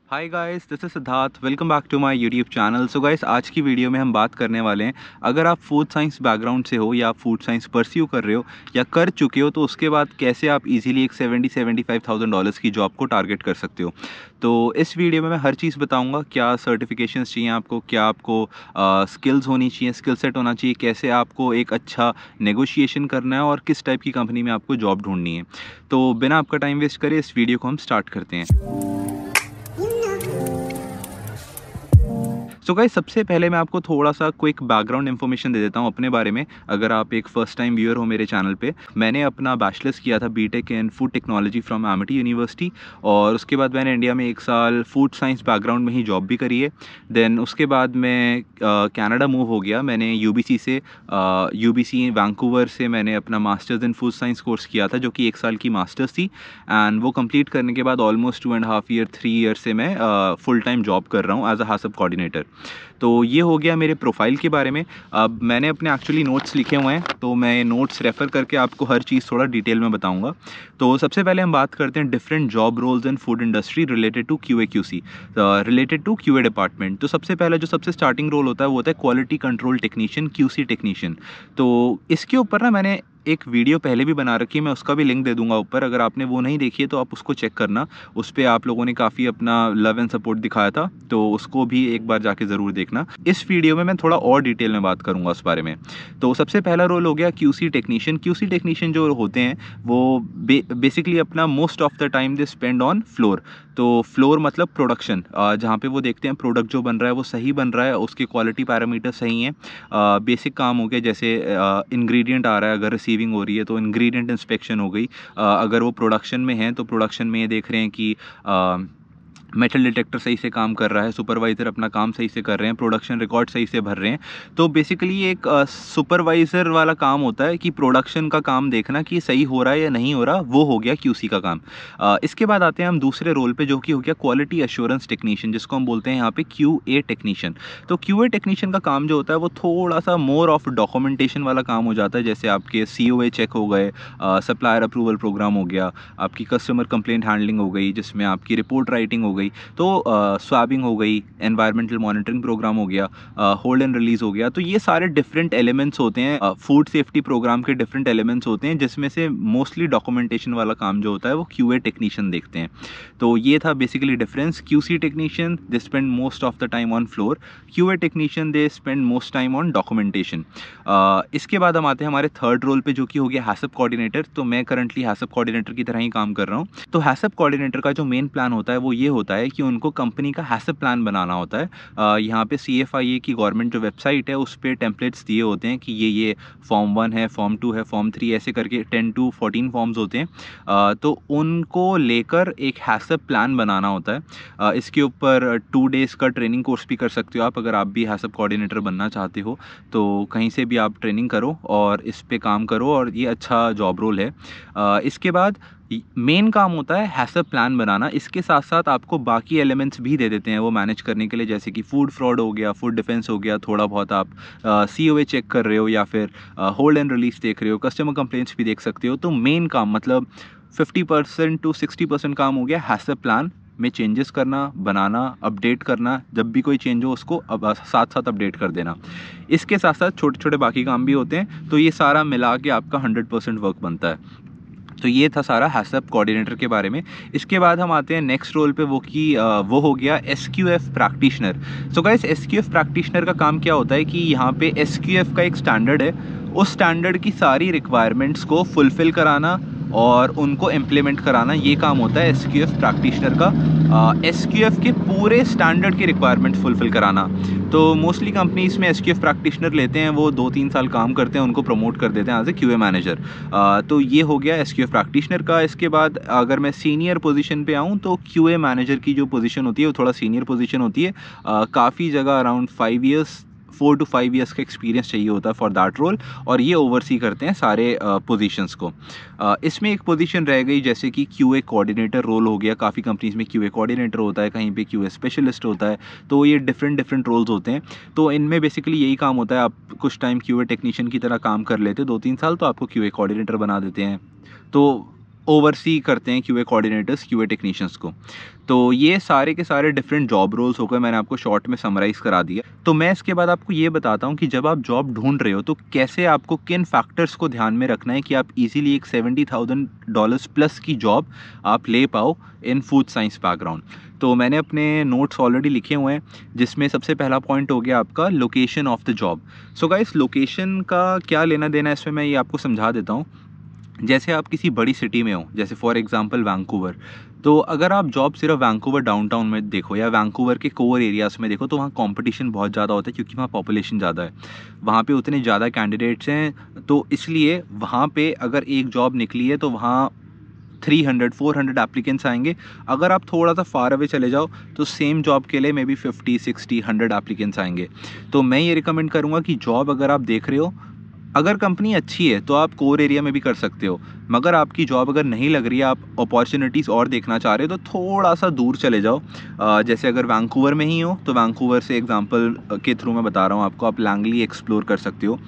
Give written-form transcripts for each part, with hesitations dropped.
Hi guys, this is Siddharth. Welcome back to my YouTube channel. So guys, आज की video में हम बात करने वाले हैं, अगर आप फूड साइंस बैकग्राउंड से हो या फूड साइंस परस्यू कर रहे हो या कर चुके हो, तो उसके बाद कैसे आप इजीली एक $75,000 की जॉब को टारगेट कर सकते हो। तो इस वीडियो में मैं हर चीज़ बताऊंगा, क्या सर्टिफिकेशंस चाहिए आपको, क्या आपको स्किल्स होनी चाहिए, स्किल सेट होना चाहिए, कैसे आपको एक अच्छा नेगोशिएशन करना है और किस टाइप की कंपनी में आपको जॉब ढूंढनी है। तो बिना आपका टाइम वेस्ट करे इस वीडियो को हम स्टार्ट करते हैं। सो गाइस, सबसे पहले मैं आपको थोड़ा सा क्विक बैकग्राउंड इन्फॉर्मेशन दे देता हूँ अपने बारे में। अगर आप एक फर्स्ट टाइम व्यूअर हो मेरे चैनल पे, मैंने अपना बैचलर्स किया था BTech in food technology from Amity university, और उसके बाद मैंने इंडिया में 1 साल फूड साइंस बैकग्राउंड में ही जॉब भी करी है। देन उसके बाद मैं कनाडा मूव हो गया। मैंने यूबीसी वैंकूवर से मैंने अपना masters in food science course किया था, जो कि 1 साल की मास्टर्स थी। एंड वो कंप्लीट करने के बाद ऑलमोस्ट 2.5 ईयर 3 ईयर से मैं फुल टाइम जॉब कर रहा हूँ एज अ हासप कोऑर्डिनेटर। तो ये हो गया मेरे प्रोफाइल के बारे में। अब मैंने अपने एक्चुअली नोट्स लिखे हुए हैं, तो मैं नोट्स रेफ़र करके आपको हर चीज़ थोड़ा डिटेल में बताऊंगा। तो सबसे पहले हम बात करते हैं different job roles in food industry related to QA QC, related to QA department. तो सबसे पहले जो सबसे स्टार्टिंग रोल होता है वो होता है quality control technician, QC technician. तो इसके ऊपर ना मैंने एक वीडियो पहले भी बना रखी है, मैं उसका भी लिंक दे दूंगा ऊपर। अगर आपने वो नहीं देखी है तो आप उसको चेक करना। उस पर आप लोगों ने काफ़ी अपना लव एंड सपोर्ट दिखाया था, तो उसको भी एक बार जाके ज़रूर देखना। इस वीडियो में मैं थोड़ा और डिटेल में बात करूंगा उस बारे में। तो सबसे पहला रोल हो गया क्यूसी टेक्नीशियन। क्यूसी टेक्नीशियन जो होते हैं वो बेसिकली अपना most of the time they spend on floor. तो फ्लोर मतलब प्रोडक्शन, जहाँ पे वो देखते हैं प्रोडक्ट जो बन रहा है वो सही बन रहा है, उसके क्वालिटी पैरामीटर सही हैं। बेसिक काम हो गया, जैसे इंग्रेडिएंट आ रहा है, अगर रिसीविंग हो रही है तो इंग्रेडिएंट इंस्पेक्शन हो गई। अगर वो प्रोडक्शन में है तो प्रोडक्शन में ये देख रहे हैं कि मेटल डिटेक्टर सही से काम कर रहा है, सुपरवाइज़र अपना काम सही से कर रहे हैं, प्रोडक्शन रिकॉर्ड सही से भर रहे हैं। तो बेसिकली एक सुपरवाइज़र वाला काम होता है कि प्रोडक्शन का काम देखना कि सही हो रहा है या नहीं हो रहा, वो हो गया क्यूसी का काम। इसके बाद आते हैं हम दूसरे रोल पे, जो कि हो गया क्वालिटी एश्योरेंस टेक्नीशियन, जिसको हम बोलते हैं यहाँ पे क्यूए टेक्नीशियन। तो क्यूए टेक्नीशियन का काम जो होता है वो थोड़ा सा मोर ऑफ डॉक्यूमेंटेशन वाला काम हो जाता है। जैसे आपके सीओए चेक हो गए, सप्लायर अप्रूवल प्रोग्राम हो गया, आपकी कस्टमर कंप्लेंट हैंडलिंग हो गई, जिसमें आपकी रिपोर्ट राइटिंग हो गई, तो स्वैबिंग हो गई, एनवायरमेंटल मॉनिटरिंग प्रोग्राम हो गया, होल्ड एंड रिलीज हो गया। तो ये सारे डिफरेंट एलिमेंट्स होते हैं, फूड सेफ्टी प्रोग्राम के डिफरेंट एलिमेंट्स होते हैं, जिसमें से मोस्टली डॉक्यूमेंटेशन वाला काम जो होता है वो क्यूए टेक्नीशियन देखते हैं। तो ये था basically difference. QC technician they spend most of the time on floor, QA technician they spend most time on documentation. इसके बाद हम आते हैं हमारे थर्ड रोल पे, जो कि हो गया हैसअप कोऑर्डिनेटर। तो मैं करंटली हैसअप कोऑर्डिनेटर की तरह ही काम कर रहा हूँ। तो हैसअप कोऑर्डिनेटर का जो मेन प्लान होता है वो ये होता है कि उनको कंपनी का हैसअप प्लान बनाना होता है। यहाँ पे CFIA की गवर्नमेंट जो वेबसाइट है उस पर टेम्पलेट्स दिए होते हैं कि ये फॉर्म 1 है, फॉर्म 2 है, फॉर्म 3, ऐसे करके 10 to 14 फॉर्म्स होते हैं। तो उनको लेकर एक हैसअप प्लान बनाना होता है। इसके ऊपर 2 डेज़ का ट्रेनिंग कोर्स भी कर सकते हो आप, अगर आप भी हैसअप कोऑर्डिनेटर बनना चाहते हो तो कहीं से भी आप ट्रेनिंग करो और इस पे काम करो, और ये अच्छा जॉब रोल है। इसके बाद मेन काम होता है हैसअप प्लान बनाना। इसके साथ साथ आपको बाकी एलिमेंट्स भी दे देते हैं वो मैनेज करने के लिए, जैसे कि फूड फ्रॉड हो गया, फूड डिफेंस हो गया, थोड़ा बहुत आप COA चेक कर रहे हो या फिर होल्ड एंड रिलीज देख रहे हो, कस्टमर कंप्लेंट्स भी देख सकते हो। तो मेन काम मतलब 50% to 60% काम हो गया हैसअप प्लान में चेंजेस करना, बनाना, अपडेट करना। जब भी कोई चेंज हो उसको अब साथ साथ अपडेट कर देना। इसके साथ साथ छोटे छोटे बाकी काम भी होते हैं। तो ये सारा मिला के आपका 100% वर्क बनता है। तो ये था सारा हैसअप कोऑर्डिनेटर के बारे में। इसके बाद हम आते हैं नेक्स्ट रोल पे, वो हो गया SQF practitioner. So guys, SQF practitioner का काम क्या होता है कि यहाँ पे SQF का एक स्टैंडर्ड है, उस स्टैंडर्ड की सारी रिक्वायरमेंट्स को फुलफ़िल कराना और उनको इम्प्लीमेंट कराना, ये काम होता है SQF प्रैक्टिशनर का। SQF के पूरे स्टैंडर्ड की रिक्वायरमेंट फुलफ़िल कराना। तो मोस्टली कंपनीज में SQF प्रैक्टिशनर लेते हैं, वो 2-3 साल काम करते हैं, उनको प्रमोट कर देते हैं एज ए QA मैनेजर। तो ये हो गया SQF प्रैक्टिशनर का। इसके बाद अगर मैं सीनियर पोजीशन पे आऊँ तो QA मैनेजर की जो पोजीशन होती है वो थोड़ा सीनियर पोजीशन होती है। काफ़ी जगह अराउंड 4 to 5 ईयर्स का एक्सपीरियंस चाहिए होता है फॉर दैट रोल, और ये ओवरसी करते हैं सारे पोजीशंस को। इसमें एक पोजीशन रह गई जैसे कि QA कोऑर्डिनेटर रोल हो गया। काफ़ी कंपनीज में QA कोऑर्डिनेटर होता है, कहीं पे QA स्पेशलिस्ट होता है। तो ये डिफरेंट रोल्स होते हैं। तो इनमें बेसिकली यही काम होता है, आप कुछ टाइम QA टेक्नीशियन की तरह काम कर लेते हो 2-3 साल, तो आपको QA कोऑर्डिनेटर बना देते हैं। तो ओवरसी करते हैं क्यूए कोऑर्डिनेटर्स, क्यूए टेक्नीशियंस को। तो ये सारे के सारे डिफरेंट जॉब रोल्स हो गए, मैंने आपको शॉर्ट में समराइज़ करा दिया। तो मैं इसके बाद आपको ये बताता हूँ कि जब आप जॉब ढूँढ रहे हो तो कैसे आपको किन फैक्टर्स को ध्यान में रखना है कि आप ईज़िली एक $70,000 प्लस की जॉब आप ले पाओ इन फूड साइंस बैकग्राउंड। तो मैंने अपने नोट्स ऑलरेडी लिखे हुए हैं, जिसमें सबसे पहला पॉइंट हो गया आपका location of the job. So guys, location का क्या लेना देना है इसमें मैं ये आपको समझा देता हूँ। जैसे आप किसी बड़ी सिटी में हो, जैसे फॉर एग्जांपल वैंकूवर, तो अगर आप जॉब सिर्फ वैंकूवर डाउनटाउन में देखो या वैंकूवर के कोर एरियाज़ में देखो, तो वहाँ कंपटीशन बहुत ज़्यादा होता है क्योंकि वहाँ पॉपुलेशन ज़्यादा है, वहाँ पे उतने ज़्यादा कैंडिडेट्स हैं। तो इसलिए वहाँ पे अगर एक जॉब निकली है तो वहाँ 300-400 एप्लीकेंट्स आएंगे। अगर आप थोड़ा सा फार अवे चले जाओ तो सेम जॉब के लिए मे बी 50-60-100 एप्लीकेंट्स आएंगे। तो मैं ये रिकमेंड करूँगा कि जॉब अगर आप देख रहे हो, अगर कंपनी अच्छी है तो आप कोर एरिया में भी कर सकते हो, मगर आपकी जॉब अगर नहीं लग रही है, आप अपॉर्चुनिटीज़ और देखना चाह रहे हो, तो थोड़ा सा दूर चले जाओ। जैसे अगर वैंकूवर में ही हो तो वैंकूवर से एग्जांपल के थ्रू मैं बता रहा हूँ आपको, आप लैंगली एक्सप्लोर कर सकते हो,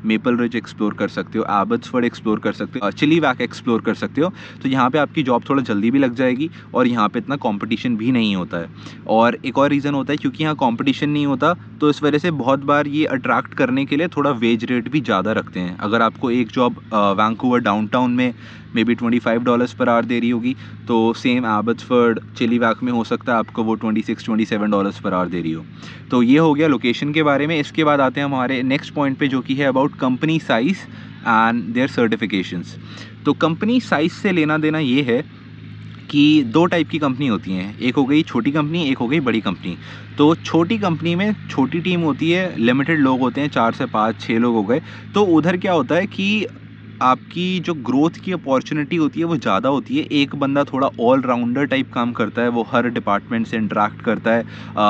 मेपल रिज एक्सप्लोर कर सकते हो, एबट्सफोर्ड एक्सप्लोर कर सकते हो, चिलीवैक एक्सप्लोर कर सकते हो। तो यहाँ पे आपकी जॉब थोड़ा जल्दी भी लग जाएगी और यहाँ पे इतना कंपटीशन भी नहीं होता है। और एक और रीज़न होता है क्योंकि यहाँ कंपटीशन नहीं होता, तो इस वजह से बहुत बार ये अट्रैक्ट करने के लिए थोड़ा वेज रेट भी ज़्यादा रखते हैं। अगर आपको एक जॉब वैंकूवर डाउनटाउन में मे बी $25 पर आवर दे रही होगी, तो सेम एबट्सफोर्ड चिलीवैक में हो सकता है आपको वो $26-27 पर आवर दे रही हो। तो ये हो गया लोकेशन के बारे में। इसके बाद आते हैं हमारे नेक्स्ट पॉइंट पे, जो कि है about company size and their certifications. तो कंपनी साइज़ से लेना देना ये है कि दो टाइप की कंपनी होती हैं, एक हो गई छोटी कंपनी, एक हो गई बड़ी कंपनी। तो छोटी कंपनी में छोटी टीम होती है, लिमिटेड लोग होते हैं, 4 से 5-6 लोग हो गए। तो उधर क्या होता है कि आपकी जो ग्रोथ की अपॉर्चुनिटी होती है वो ज़्यादा होती है। एक बंदा थोड़ा ऑल राउंडर टाइप काम करता है, वो हर डिपार्टमेंट से इंटरेक्ट करता है,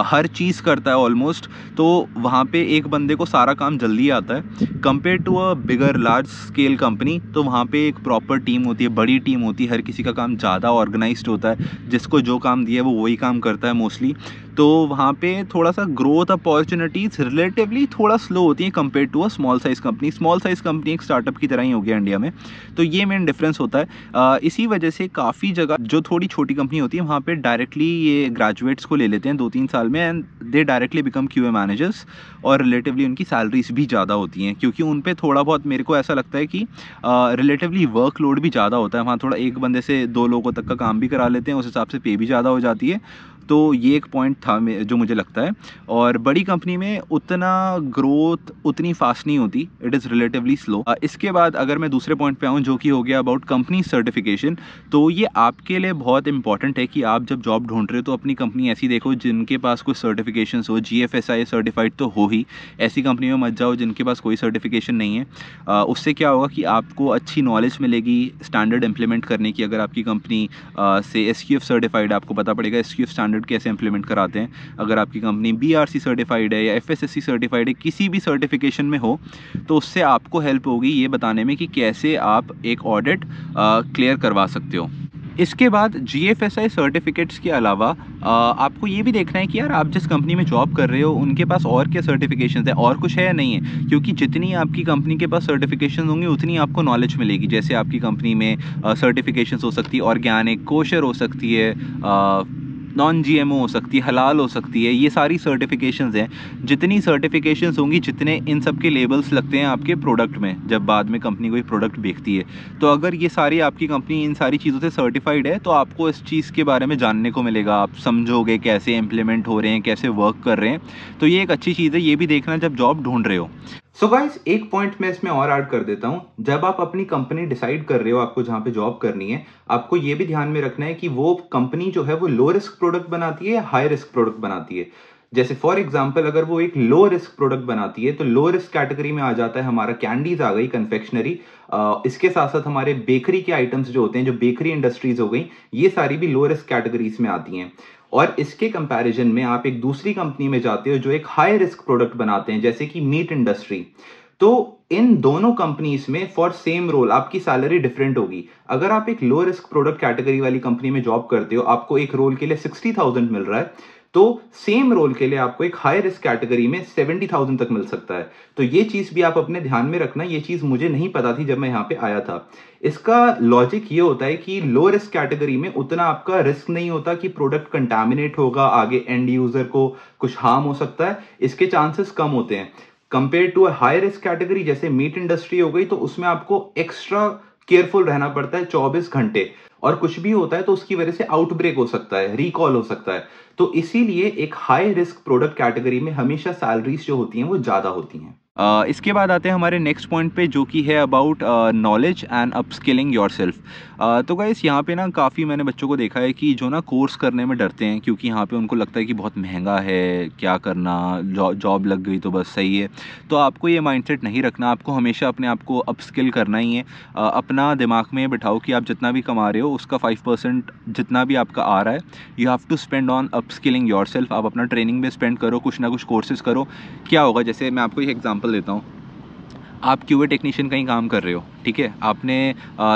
हर चीज़ करता है ऑलमोस्ट। तो वहाँ पे एक बंदे को सारा काम जल्दी आता है compare to a bigger large scale company. तो वहाँ पे एक प्रॉपर टीम होती है, बड़ी टीम होती है, हर किसी का काम ज़्यादा ऑर्गेनाइज्ड होता है, जिसको जो काम दिया है वो वही काम करता है मोस्टली। तो वहाँ पे थोड़ा सा ग्रोथ अपॉर्चुनिटीज़ रिलेटिवली थोड़ा स्लो होती हैं compare to a small size company. Small size company एक स्टार्टअप की तरह ही हो गया इंडिया में। तो ये मेन डिफरेंस होता है। इसी वजह से काफ़ी जगह जो थोड़ी छोटी कंपनी होती है वहाँ पे डायरेक्टली ये ग्रेजुएट्स को ले लेते हैं 2-3 साल में, and they directly become QA managers. और रिलेटिवली उनकी सैलरीज भी ज़्यादा होती हैं क्योंकि उन पे थोड़ा बहुत, मेरे को ऐसा लगता है कि रिलेटिवली वर्कलोड भी ज़्यादा होता है। वहाँ थोड़ा एक बंदे से 2 लोगों तक का काम भी करा लेते हैं, उस हिसाब से पे भी ज़्यादा हो जाती है। तो ये एक पॉइंट था जो मुझे लगता है। और बड़ी कंपनी में उतना ग्रोथ उतनी फास्ट नहीं होती, इट इज़ रिलेटिवली स्लो। इसके बाद अगर मैं दूसरे पॉइंट पे आऊँ, जो कि हो गया अबाउट कंपनी सर्टिफिकेशन, तो ये आपके लिए बहुत इंपॉर्टेंट है कि आप जब जॉब ढूंढ रहे हो तो अपनी कंपनी ऐसी देखो जिनके पास कोई सर्टिफिकेशन हो। GFSI सर्टिफाइड तो हो ही, ऐसी कंपनी में मत जाओ जिनके पास कोई सर्टिफिकेशन नहीं है। उससे क्या होगा कि आपको अच्छी नॉलेज मिलेगी स्टैंडर्ड इंप्लीमेंट करने की। अगर आपकी कंपनी से SQF सर्टिफाइड, आपको पता पड़ेगा SQF स्टैंडर्ड कैसे इंप्लीमेंट कराते हैं। अगर आपकी कंपनी BRC सर्टिफाइड है या FSSC सर्टिफाइड है, किसी भी सर्टिफिकेशन में हो, तो उससे आपको हेल्प होगी ये बताने में कि कैसे आप एक ऑडिट क्लियर करवा सकते हो। इसके बाद GFSI सर्टिफिकेट्स के अलावा आपको ये भी देखना है कि यार आप जिस कंपनी में जॉब कर रहे हो उनके पास और क्या सर्टिफिकेशंस है, और कुछ है या नहीं है। क्योंकि जितनी आपकी कंपनी के पास सर्टिफिकेशन होंगी उतनी आपको नॉलेज मिलेगी। जैसे आपकी कंपनी में सर्टिफिकेशंस हो सकती है ऑर्गेनिक, कोशर हो सकती है, नॉन GMO हो सकती है, हलाल हो सकती है, ये सारी सर्टिफिकेशंस हैं। जितनी सर्टिफिकेशंस होंगी, जितने इन सब के लेबल्स लगते हैं आपके प्रोडक्ट में जब बाद में कंपनी कोई प्रोडक्ट बेचती है, तो अगर ये सारी आपकी कंपनी इन सारी चीज़ों से सर्टिफाइड है तो आपको इस चीज़ के बारे में जानने को मिलेगा, आप समझोगे कैसे इम्प्लीमेंट हो रहे हैं, कैसे वर्क कर रहे हैं। तो ये एक अच्छी चीज़ है, ये भी देखना जब जॉब ढूंढ रहे हो। सो गाइस, एक पॉइंट मैं इसमें और ऐड कर देता हूं। जब आप अपनी कंपनी डिसाइड कर रहे हो आपको जहां पे जॉब करनी है, आपको ये भी ध्यान में रखना है कि वो कंपनी जो है वो लो रिस्क प्रोडक्ट बनाती है या हाई रिस्क प्रोडक्ट बनाती है। जैसे फॉर एग्जांपल अगर वो एक लो रिस्क प्रोडक्ट बनाती है तो लो रिस्क कैटेगरी में आ जाता है हमारा कैंडीज आ गई, कन्फेक्शनरी। इसके साथ साथ हमारे बेकरी के आइटम्स जो होते हैं, जो बेकरी इंडस्ट्रीज हो गई, ये सारी भी लो रिस्क कैटेगरीज में आती हैं। और इसके कंपैरिजन में आप एक दूसरी कंपनी में जाते हो जो एक हाई रिस्क प्रोडक्ट बनाते हैं, जैसे कि मीट इंडस्ट्री। तो इन दोनों कंपनीज में फॉर सेम रोल आपकी सैलरी डिफरेंट होगी। अगर आप एक लो रिस्क प्रोडक्ट कैटेगरी वाली कंपनी में जॉब करते हो, आपको एक रोल के लिए 60,000 मिल रहा है, तो सेम रोल के लिए आपको एक हाई रिस्क कैटेगरी में 70,000 तक मिल सकता है। तो ये चीज भी आप अपने ध्यान में रखना, ये चीज मुझे नहीं पता थी जब मैं यहाँ पे आया था। इसका लॉजिक ये होता है कि लो रिस्क कैटेगरी में उतना आपका रिस्क नहीं होता कि प्रोडक्ट कंटामिनेट होगा, आगे एंड यूजर को कुछ हार्म हो सकता है, इसके चांसेस कम होते हैं। Compare to high risk category जैसे मीट इंडस्ट्री हो गई, तो उसमें आपको एक्स्ट्रा केयरफुल रहना पड़ता है 24 घंटे, और कुछ भी होता है तो उसकी वजह से आउटब्रेक हो सकता है, रिकॉल हो सकता है। तो इसीलिए एक हाई रिस्क प्रोडक्ट कैटेगरी में हमेशा सैलरीज जो होती हैं वो ज़्यादा होती हैं। इसके बाद आते हैं हमारे नेक्स्ट पॉइंट पे, जो कि है about knowledge and upskilling yourself. तो गाइस यहाँ पे ना काफ़ी मैंने बच्चों को देखा है कि जो ना कोर्स करने में डरते हैं, क्योंकि यहाँ पे उनको लगता है कि बहुत महंगा है, क्या करना, जॉब लग गई तो बस सही है। तो आपको ये माइंडसेट नहीं रखना, आपको हमेशा अपने आप को अपस्किल करना ही है। अपना दिमाग में बिठाओ कि आप जितना भी कमा रहे हो उसका 5% जितना भी आपका आ रहा है, you have to spend on upskilling yourself. आप अपना ट्रेनिंग में स्पेंड करो, कुछ ना कुछ कोर्सेज करो। क्या होगा, जैसे मैं आपको एक एग्जांपल देता हूँ। आप क्यूए टेक्नीशियन कहीं काम कर रहे हो, ठीक है, आपने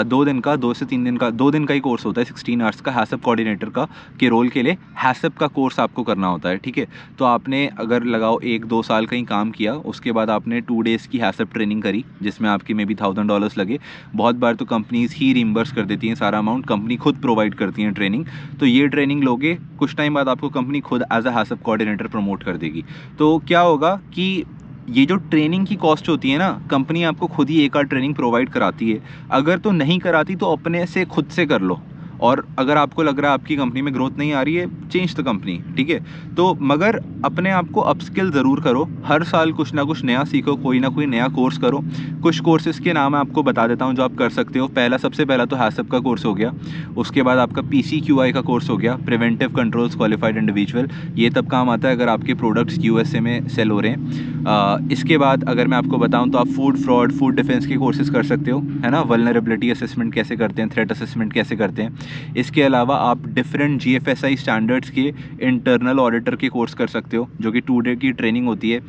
2 दिन का 2 से 3 दिन का 2 दिन का ही कोर्स होता है 16 आवर्स का हैसअप कोऑर्डिनेटर का के रोल के लिए हैसअप का कोर्स आपको करना होता है, ठीक है। तो आपने अगर लगाओ 1-2 साल कहीं काम किया, उसके बाद आपने 2 डेज़ की हैसअप ट्रेनिंग करी जिसमें आपकी मे बी $1000 लगे। बहुत बार तो कंपनीज ही रिम्बर्स कर देती हैं सारा अमाउंट, कंपनी खुद प्रोवाइड करती हैं ट्रेनिंग। तो ये ट्रेनिंग लोगे, कुछ टाइम बाद आपको कंपनी खुद एज अ हैसअप कोऑर्डिनेटर प्रमोट कर देगी। तो क्या होगा कि ये जो ट्रेनिंग की कॉस्ट होती है ना, कंपनी आपको खुद ही एक आध ट्रेनिंग प्रोवाइड कराती है। अगर तो नहीं कराती तो अपने से खुद से कर लो, और अगर आपको लग रहा है आपकी कंपनी में ग्रोथ नहीं आ रही है, चेंज द कंपनी, ठीक है। तो मगर अपने आप को अपस्किल ज़रूर करो, हर साल कुछ ना कुछ नया सीखो, कोई ना कोई नया कोर्स करो। कुछ कोर्सेज़ के नाम मैं आपको बता देता हूँ जो आप कर सकते हो। सबसे पहला तो हैसअप का कोर्स हो गया, उसके बाद आपका PCQI का कोर्स हो गया, प्रिवेंटिव कंट्रोल्स क्वालिफाइड इंडिविजुअल। ये तब काम आता है अगर आपके प्रोडक्ट्स USA में सेल हो रहे हैं। इसके बाद अगर मैं आपको बताऊँ तो आप फूड फ्रॉड, फूड डिफेंस के कोर्सेज़ कर सकते हो, है ना। वल्नरेबिलिटी असेसमेंट कैसे करते हैं, थ्रेट असेसमेंट कैसे करते हैं। इसके अलावा आप डिफरेंट GFSI स्टैंडर्ड्स के इंटरनल ऑडिटर के कोर्स कर सकते हो, जो कि 2 डे की ट्रेनिंग होती है।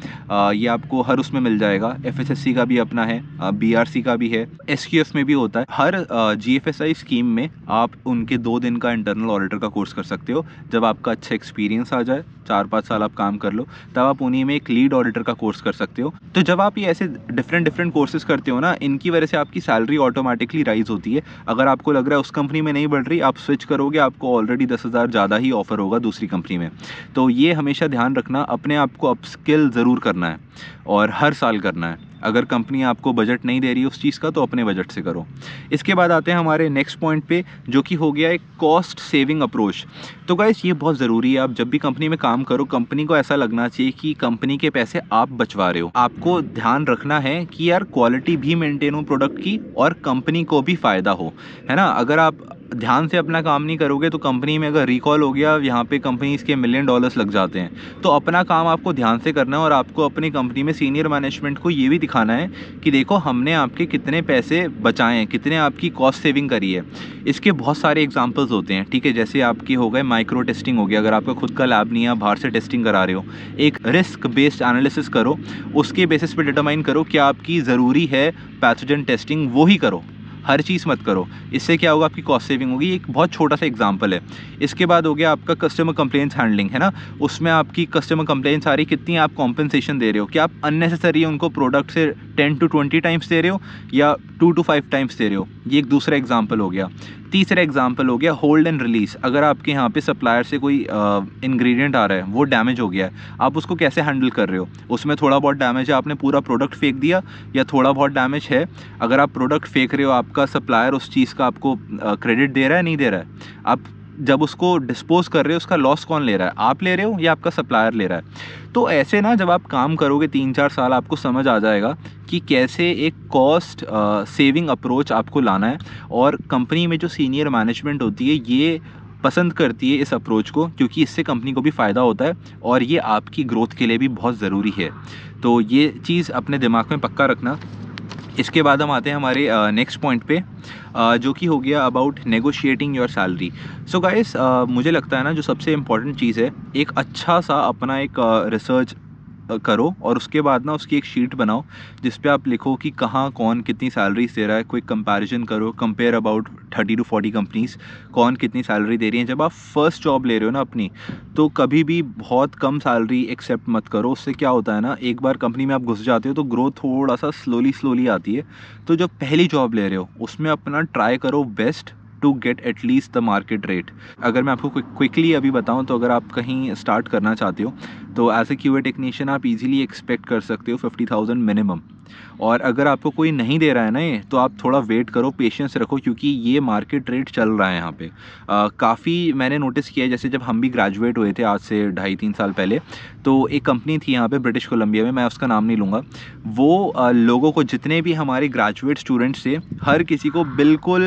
ये आपको हर उसमें मिल जाएगा। FSSC का भी अपना है, BRC का भी है, SQF में भी होता है। हर GFSI स्कीम में आप उनके 2 दिन का इंटरनल ऑडिटर का कोर्स कर सकते हो। जब आपका अच्छा एक्सपीरियंस आ जाए, 4-5 साल आप काम कर लो, तब आप उन्हीं में एक लीड ऑडिटर का कोर्स कर सकते हो। तो जब आप ये ऐसे डिफरेंट कोर्सेज करते हो ना, इनकी वजह से आपकी सैलरी ऑटोमेटिकली राइज होती है। अगर आपको लग रहा है उस कंपनी में नहीं बढ़ रही, आप स्विच करोगे, आपको ऑलरेडी 10,000 ज़्यादा ही ऑफर होगा दूसरी कंपनी में। तो ये हमेशा ध्यान रखना, अपने आप को अपस्किल ज़रूर करना है और हर साल करना है। अगर कंपनी आपको बजट नहीं दे रही है उस चीज़ का, तो अपने बजट से करो। इसके बाद आते हैं हमारे नेक्स्ट पॉइंट पे, जो कि हो गया एक कॉस्ट सेविंग अप्रोच। तो गाइस ये बहुत ज़रूरी है। आप जब भी कंपनी में काम करो, कंपनी को ऐसा लगना चाहिए कि कंपनी के पैसे आप बचवा रहे हो। आपको ध्यान रखना है कि यार क्वालिटी भी मेंटेन हो प्रोडक्ट की और कंपनी को भी फ़ायदा हो, है ना। अगर आप ध्यान से अपना काम नहीं करोगे तो कंपनी में अगर रिकॉल हो गया, यहाँ पे कंपनीज के $1 मिलियन लग जाते हैं। तो अपना काम आपको ध्यान से करना है, और आपको अपनी कंपनी में सीनियर मैनेजमेंट को ये भी दिखाना है कि देखो हमने आपके कितने पैसे बचाए हैं, कितने आपकी कॉस्ट सेविंग करी है। इसके बहुत सारे एग्जांपल्स होते हैं, ठीक है। जैसे आपकी हो गए माइक्रो टेस्टिंग हो गया, अगर आपका खुद का लैब नहीं है, बाहर से टेस्टिंग करा रहे हो, एक रिस्क बेस्ड एनालिसिस करो, उसके बेसिस पे डिटरमाइन करो क्या आपकी ज़रूरी है पैथोजन टेस्टिंग, वो ही करो, हर चीज़ मत करो। इससे क्या होगा, आपकी कॉस्ट सेविंग होगी। एक बहुत छोटा सा एग्जांपल है। इसके बाद हो गया आपका कस्टमर कंप्लेंट्स हैंडलिंग, है ना। उसमें आपकी कस्टमर कंप्लेंट्स आ रही, कितनी आप कॉम्पनसेशन दे रहे हो, क्या आप अननेसेसरी उनको प्रोडक्ट से 10 to 20 टाइम्स दे रहे हो या 2 to 5 टाइम्स दे रहे हो। ये एक दूसरा एग्जाम्पल हो गया। तीसरा एग्जाम्पल हो गया होल्ड एंड रिलीज। अगर आपके यहाँ पे सप्लायर से कोई इंग्रेडिएंट आ रहा है, वो डैमेज हो गया है, आप उसको कैसे हैंडल कर रहे हो। उसमें थोड़ा बहुत डैमेज है, आपने पूरा प्रोडक्ट फेंक दिया, या थोड़ा बहुत डैमेज है, अगर आप प्रोडक्ट फेंक रहे हो, आपका सप्लायर उस चीज़ का आपको क्रेडिट दे रहा है, नहीं दे रहा है। आप जब उसको डिस्पोज कर रहे हो, उसका लॉस कौन ले रहा है, आप ले रहे हो या आपका सप्लायर ले रहा है। तो ऐसे ना जब आप काम करोगे 3-4 साल, आपको समझ आ जाएगा कि कैसे एक कॉस्ट सेविंग अप्रोच आपको लाना है। और कंपनी में जो सीनियर मैनेजमेंट होती है, ये पसंद करती है इस अप्रोच को, क्योंकि इससे कंपनी को भी फ़ायदा होता है और ये आपकी ग्रोथ के लिए भी बहुत ज़रूरी है। तो ये चीज़ अपने दिमाग में पक्का रखना। इसके बाद हम आते हैं हमारे नेक्स्ट पॉइंट पे, जो कि हो गया about negotiating your salary. So guys, मुझे लगता है ना जो सबसे इम्पॉर्टेंट चीज़ है, एक अच्छा सा अपना एक रिसर्च करो और उसके बाद ना उसकी एक शीट बनाओ जिस पे आप लिखो कि कहाँ कौन कितनी सैलरीज दे रहा है। कोई कंपैरिजन करो, कंपेयर अबाउट 30 to 40 कंपनीज, कौन कितनी सैलरी दे रही है। जब आप फर्स्ट जॉब ले रहे हो ना अपनी, तो कभी भी बहुत कम सैलरी एक्सेप्ट मत करो। उससे क्या होता है ना, एक बार कंपनी में आप घुस जाते हो तो ग्रोथ थोड़ा सा स्लोली आती है। तो जब पहली जॉब ले रहे हो उसमें अपना ट्राई करो best to get at least the market rate. अगर मैं आपको क्विकली अभी बताऊं तो अगर आप कहीं स्टार्ट करना चाहते हो तो एज ए QA टेक्नीशियन आप इजीली एक्सपेक्ट कर सकते हो 50,000 मिनिमम। और अगर आपको कोई नहीं दे रहा है ना ये, तो आप थोड़ा वेट करो, पेशेंस रखो, क्योंकि ये मार्केट रेट चल रहा है यहाँ पे। काफ़ी मैंने नोटिस किया है, जैसे जब हम भी ग्रेजुएट हुए थे आज से 2.5-3 साल पहले, तो एक कंपनी थी यहाँ पे ब्रिटिश कोलंबिया में, मैं उसका नाम नहीं लूँगा। वो लोगों को, जितने भी हमारे ग्रेजुएट स्टूडेंट्स थे, हर किसी को बिल्कुल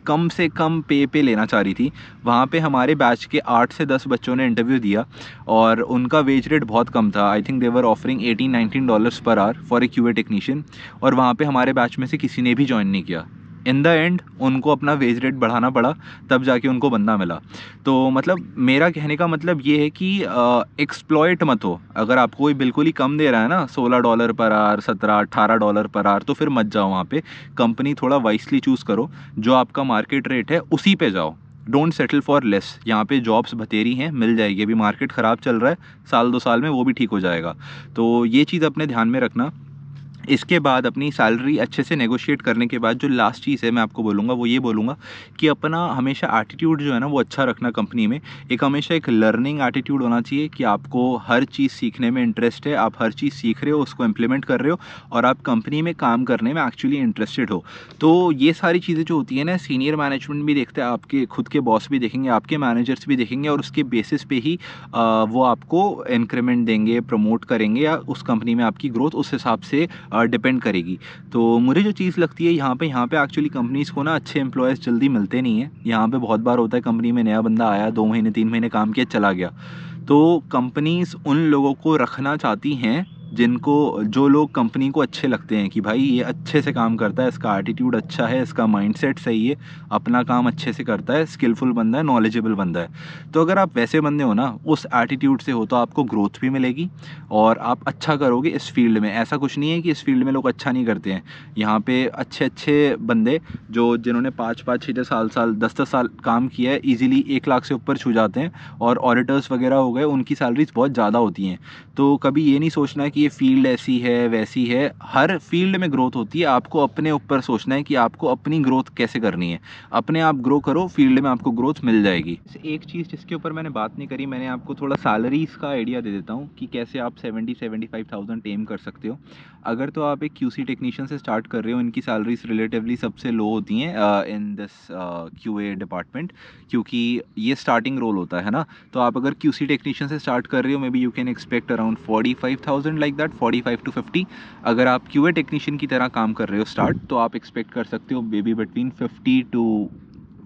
कम से कम पे लेना चाह रही थी। वहाँ पे हमारे बैच के 8 से 10 बच्चों ने इंटरव्यू दिया और उनका वेज रेट बहुत कम था। I think they were offering $18-19 per hour for a QA technician, और वहाँ पे हमारे बैच में से किसी ने भी ज्वाइन नहीं किया। इन द एंड उनको अपना वेज रेट बढ़ाना पड़ा, तब जाके उनको बंदा मिला। तो मतलब मेरा कहने का मतलब ये है कि एक्सप्लॉइट मत हो। अगर आपको कोई बिल्कुल ही कम दे रहा है ना, $16 पर आवर, $17-18 पर आवर, तो फिर मत जाओ वहाँ पे। कंपनी थोड़ा वाइसली चूज़ करो, जो आपका मार्केट रेट है उसी पे जाओ। Don't settle for less. यहाँ पे जॉब्स बतेरी हैं, मिल जाएगी। अभी मार्केट ख़राब चल रहा है, 1-2 साल में वो भी ठीक हो जाएगा। तो ये चीज़ अपने ध्यान में रखना। इसके बाद अपनी सैलरी अच्छे से नेगोशिएट करने के बाद जो लास्ट चीज़ है मैं आपको बोलूँगा, वो ये बोलूँगा कि अपना हमेशा एटीट्यूड जो है ना वो अच्छा रखना कंपनी में। एक हमेशा एक लर्निंग एटीट्यूड होना चाहिए कि आपको हर चीज़ सीखने में इंटरेस्ट है, आप हर चीज़ सीख रहे हो, उसको इम्प्लीमेंट कर रहे हो और आप कंपनी में काम करने में एक्चुअली इंटरेस्टेड हो। तो ये सारी चीज़ें जो होती है ना, सीनियर मैनेजमेंट भी देखते हैं, आपके खुद के बॉस भी देखेंगे, आपके मैनेजर्स भी देखेंगे, और उसके बेसिस पे ही वो आपको इंक्रीमेंट देंगे, प्रमोट करेंगे, या उस कंपनी में आपकी ग्रोथ उस हिसाब से डिपेंड करेगी। तो मुझे जो चीज़ लगती है यहाँ पे एक्चुअली कंपनीज़ को ना अच्छे एम्प्लॉयज़ जल्दी मिलते नहीं हैं। यहाँ पे बहुत बार होता है कंपनी में नया बंदा आया, 2 महीने 3 महीने काम किया, चला गया। तो कंपनीज़ उन लोगों को रखना चाहती हैं जो लोग कंपनी को अच्छे लगते हैं, कि भाई ये अच्छे से काम करता है, इसका एटीट्यूड अच्छा है, इसका माइंडसेट सही है, अपना काम अच्छे से करता है, स्किलफुल बंदा है, नॉलेजेबल बंदा है। तो अगर आप वैसे बंदे हो ना, उस एटीट्यूड से हो, तो आपको ग्रोथ भी मिलेगी और आप अच्छा करोगे इस फील्ड में। ऐसा कुछ नहीं है कि इस फील्ड में लोग अच्छा नहीं करते हैं। यहाँ पे अच्छे बंदे जिन्होंने 5-5, 6-6 साल 10-10 साल काम किया है, ईजिली 1 लाख से ऊपर छू जाते हैं। और ऑडिटर्स वगैरह हो गए, उनकी सैलरीज बहुत ज़्यादा होती हैं। तो कभी ये नहीं सोचना है कि ये फील्ड ऐसी है वैसी है। हर फील्ड में ग्रोथ होती है, आपको अपने ऊपर सोचना है कि आपको अपनी ग्रोथ कैसे करनी है। अपने आप ग्रो करो, फील्ड में आपको ग्रोथ मिल जाएगी। एक चीज़ जिसके ऊपर मैंने बात नहीं करी, मैंने आपको थोड़ा सैलरीज का आइडिया दे देता हूँ कि कैसे आप 70-75,000 टेम कर सकते हो। अगर तो आप एक QC टेक्नीशियन से स्टार्ट कर रहे हो, इनकी सैलरीज रिलेटिवली सबसे लो होती हैं इन दिस QA डिपार्टमेंट, क्योंकि ये स्टार्टिंग रोल होता है ना। तो आप अगर QC टेक्नीशियन से स्टार्ट कर रहे हो, may be you can expect around 45,000 like that, 45 to 50। अगर आप QA टेक्नीशियन की तरह काम कर रहे हो स्टार्ट, तो आप एक्सपेक्ट कर सकते हो maybe between 50 to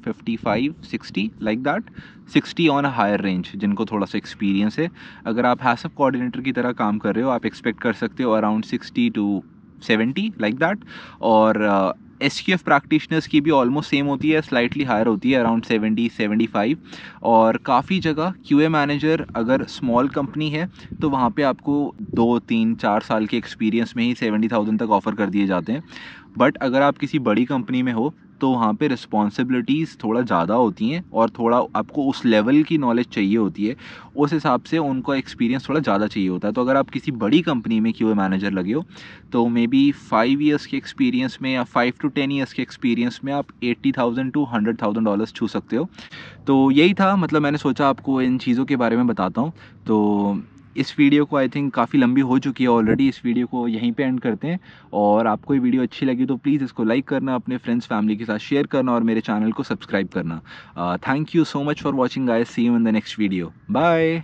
55, 60 like that. 60 on a higher range, जिनको थोड़ा सा एक्सपीरियंस है। अगर आप हैसअप कोऑर्डिनेटर की तरह काम कर रहे हो, आप एक्सपेक्ट कर सकते हो अराउंड 60 to 70 लाइक दैट। और SQF प्रैक्टिशनर्स की भी ऑलमोस्ट सेम होती है, स्लाइटली हायर होती है, अराउंड 70-75। और काफ़ी जगह QA मैनेजर अगर स्मॉल कंपनी है तो वहाँ पे आपको 2-3-4 साल के एक्सपीरियंस में ही 70,000 तक ऑफ़र कर दिए जाते हैं। बट अगर आप किसी बड़ी कंपनी में हो तो वहाँ पे रिस्पॉन्सिबिलिटीज़ थोड़ा ज़्यादा होती हैं और थोड़ा आपको उस लेवल की नॉलेज चाहिए होती है। उस हिसाब से उनको एक्सपीरियंस थोड़ा ज़्यादा चाहिए होता है। तो अगर आप किसी बड़ी कंपनी में QA मैनेजर लगे हो, तो मे बी 5 ईयर्स के एक्सपीरियंस में या 5 to 10 ईयर्स के एक्सपीरियंस में आप $80,000 to $100,000 छू सकते हो। तो यही था, मतलब मैंने सोचा आपको इन चीज़ों के बारे में बताता हूँ। तो इस वीडियो को आई थिंक काफ़ी लंबी हो चुकी है ऑलरेडी, इस वीडियो को यहीं पे एंड करते हैं। और आपको ये वीडियो अच्छी लगी तो प्लीज़ इसको लाइक करना, अपने फ्रेंड्स फैमिली के साथ शेयर करना और मेरे चैनल को सब्सक्राइब करना। Thank you so much for watching guys, see you in the next video, bye.